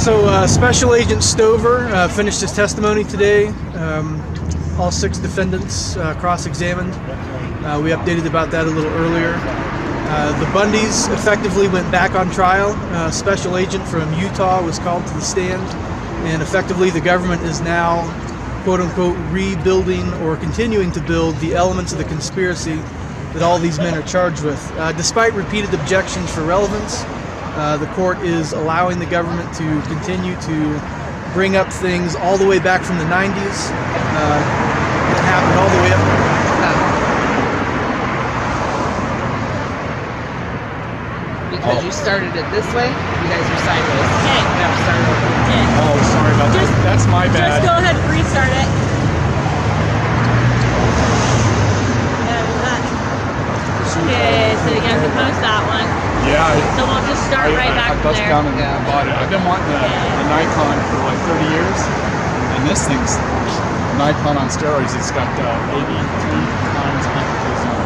Special Agent Stover finished his testimony today. All 6 defendants cross-examined. We updated about that a little earlier. The Bundys effectively went back on trial. Special Agent from Utah was called to the stand, and effectively the government is now, quote-unquote, rebuilding or continuing to build the elements of the conspiracy that all these men are charged with. Despite repeated objections for relevance, the court is allowing the government to continue to bring up things all the way back from the 90s that happened all the way up. Because you started it this way, you guys are sideways. Okay. Yeah, started it. Okay. Oh, sorry about that. That's my bad. Just go ahead and restart it. Okay, so you guys can post that one. Yeah. So we'll just start right back I from bust there. down and bought it. I've been wanting a Nikon for like 30 years, and this thing's Nikon on steroids. It's got 83 times magnification.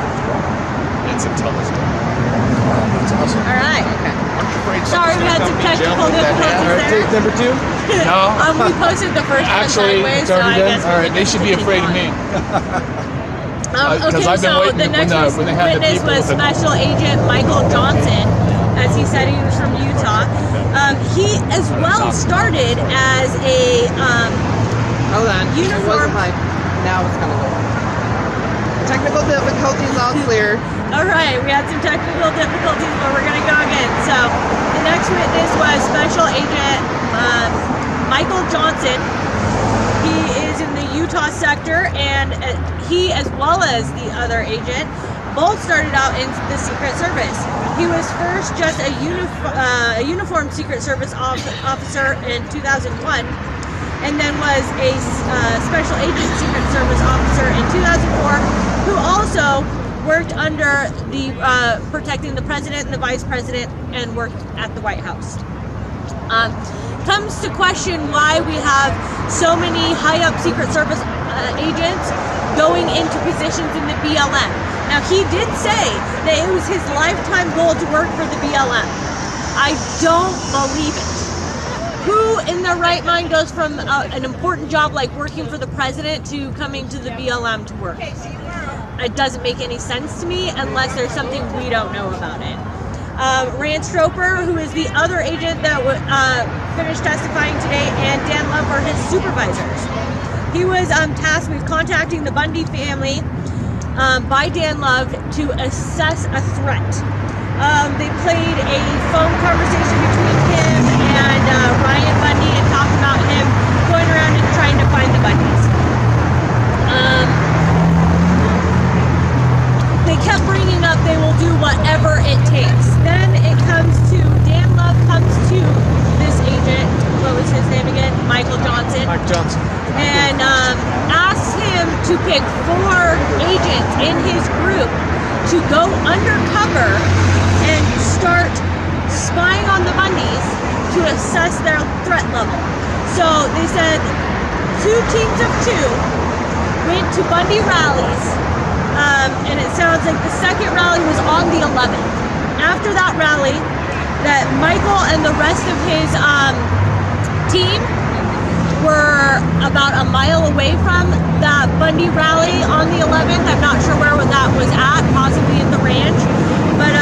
It's a telescope. That's awesome. All right. Okay. I'm afraid Sorry, we had some technical difficulties All right, take there. number 2. No. We posted the first Actually, one sideways, it's so already I done. guess All right, they should be afraid of me. Okay, I've been so waiting the next when they had the witness people was with the- Special Agent Michael Johnson. As he said, he was from Utah. He as well started as a Hold on. It Uniform. wasn't live. Now it's gonna go. Technical difficulties all clear. all right, we had some technical difficulties, but we're gonna go again. So the next witness was Special Agent Michael Johnson. He is in the Utah sector, and he, as well as the other agent, both started out in the Secret Service. He was first just a uniformed Secret Service officer in 2001, and then was a Special Agent Secret Service officer in 2004, who also worked under the protecting the president and the vice president, and worked at the White House. Comes to question why we have so many high-up Secret Service agents going into positions in the BLM. Now, he did say that it was his lifetime goal to work for the BLM. I don't believe it. Who in their right mind goes from an important job like working for the president to coming to the BLM to work? It doesn't make any sense to me unless there's something we don't know about it. Rand Stroper, who is the other agent that finished testifying today, and Dan Love are his supervisors. He was tasked with contacting the Bundy family by Dan Love to assess a threat. They played a phone conversation between him and Ryan Bundy and talked about him going around and trying to find the Bundys. They kept bringing up they will do whatever it takes. Then it comes to, Dan Love comes to this agent, what was his name again? Michael Johnson. Mike Johnson. And asks him to pick 4 agents in his group to go undercover and start spying on the Bundys to assess their threat level. So they said 2 teams of 2 went to Bundy rallies, and it sounds like the second rally was on the 11th. After that rally, that Michael and the rest of his team were about a mile away from that Bundy rally on the 11th. I'm not sure where that was at, possibly at the ranch, but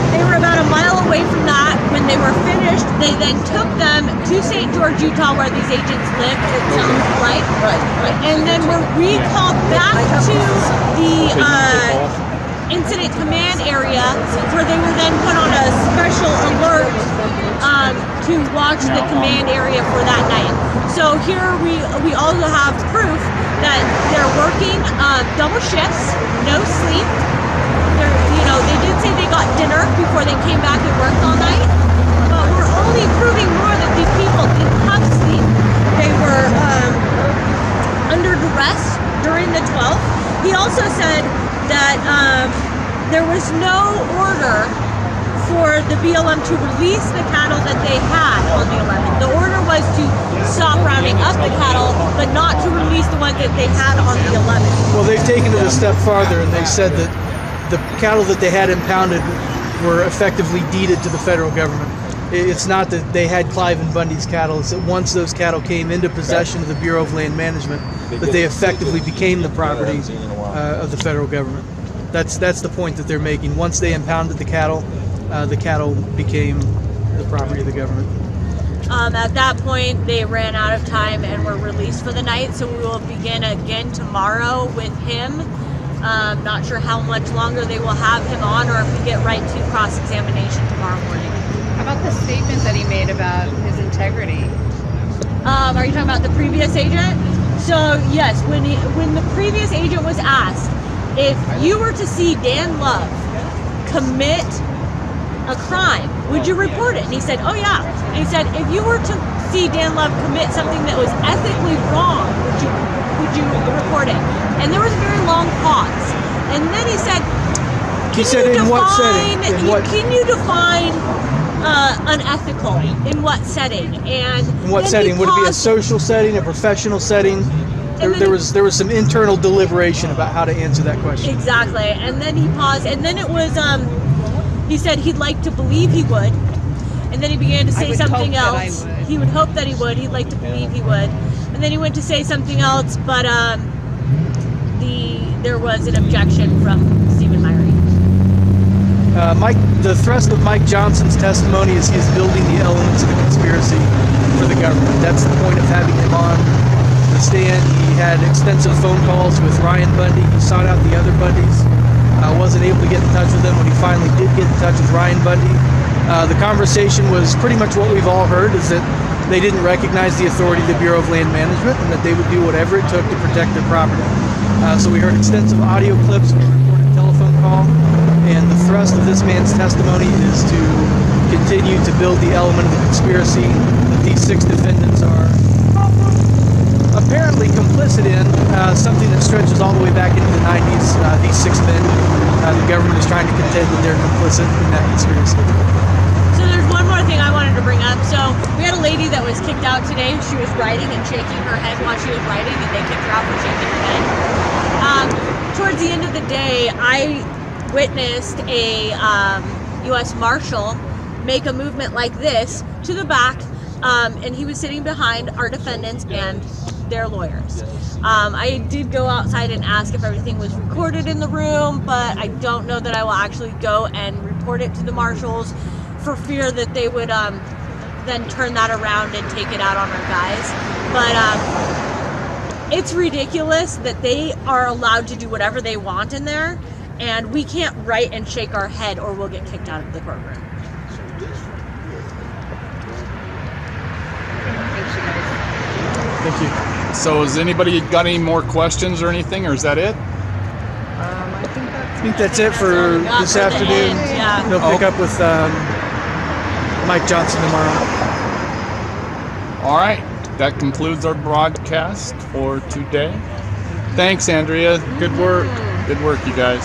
they were about a mile away from that. When they were finished, they then took them to St. George, Utah, where these agents lived, it sounds like. Right. And then were recalled back to the incident command area, where they were then put on a special alert to watch the command area for that night. So here we also have proof that they're working double shifts, no sleep. They did say they got dinner before they came back and worked all night, but we're only proving more that these people didn't have sleep. They were under duress during the 12th. He also said that there was no order for the BLM to release the cattle that they had on the 11th. The order was to stop rounding up the cattle, but not to release the ones that they had on the 11th. Well, they've taken it a step farther, and they said that the cattle that they had impounded were effectively deeded to the federal government. It's not that they had Clive and Bundy's cattle. It's that once those cattle came into possession of the Bureau of Land Management, that they effectively became the property of the federal government. That's the point that they're making. Once they impounded the cattle became the property of the government. At that point, they ran out of time and were released for the night, so we will begin again tomorrow with him. Not sure how much longer they will have him on, or if we get right to cross-examination tomorrow morning. How about the statement that he made about his integrity? Are you talking about the previous agent? So yes, when the previous agent was asked if you were to see Dan Love commit a crime, would you report it? And he said, oh yeah. And he said, if you were to see Dan Love commit something that was ethically wrong, would you report it? And there was a very long pause. And then he said, in what setting? Can you define unethical in what setting? And in what setting? Would it be a social setting, a professional setting? There was some internal deliberation about how to answer that question. Exactly. And then he paused, and then it was he said he'd like to believe he would, and then he began to say something else. He would hope that he would. He'd like to believe he would, and then he went to say something else, but there was an objection from Stephen Myrie. The thrust of Mike Johnson's testimony is he's building the elements of the conspiracy for the government. That's the point of having him on the stand. He had extensive phone calls with Ryan Bundy. He sought out the other Bundys. Wasn't able to get in touch with them. When he finally did get in touch with Ryan Bundy, the conversation was pretty much what we've all heard, is that they didn't recognize the authority of the Bureau of Land Management and that they would do whatever it took to protect their property. So we heard extensive audio clips, we recorded a telephone call, and the thrust of this man's testimony is to continue to build the element of the conspiracy that these 6 defendants are apparently complicit in, something that stretches all the way back into the 90s. These 6 men, the government is trying to contend that they're complicit in that conspiracy. So there's one more thing I wanted to bring up. So we had a lady that was kicked out today. She was writing and shaking her head while she was writing, and they kicked her out for shaking her head. Towards the end of the day, I witnessed a U.S. Marshal make a movement like this to the back, and he was sitting behind our defendants and their lawyers. I did go outside and ask if everything was recorded in the room, but I don't know that I will actually go and report it to the marshals for fear that they would then turn that around and take it out on our guys. But it's ridiculous that they are allowed to do whatever they want in there, and we can't write and shake our head or we'll get kicked out of the courtroom. Thank you. So has anybody got any more questions or anything, or is that it? I think that's it for this afternoon. Yeah. They'll pick up with Mike Johnson tomorrow. All right. That concludes our broadcast for today. Thanks, Andrea. Good work. Good work, you guys.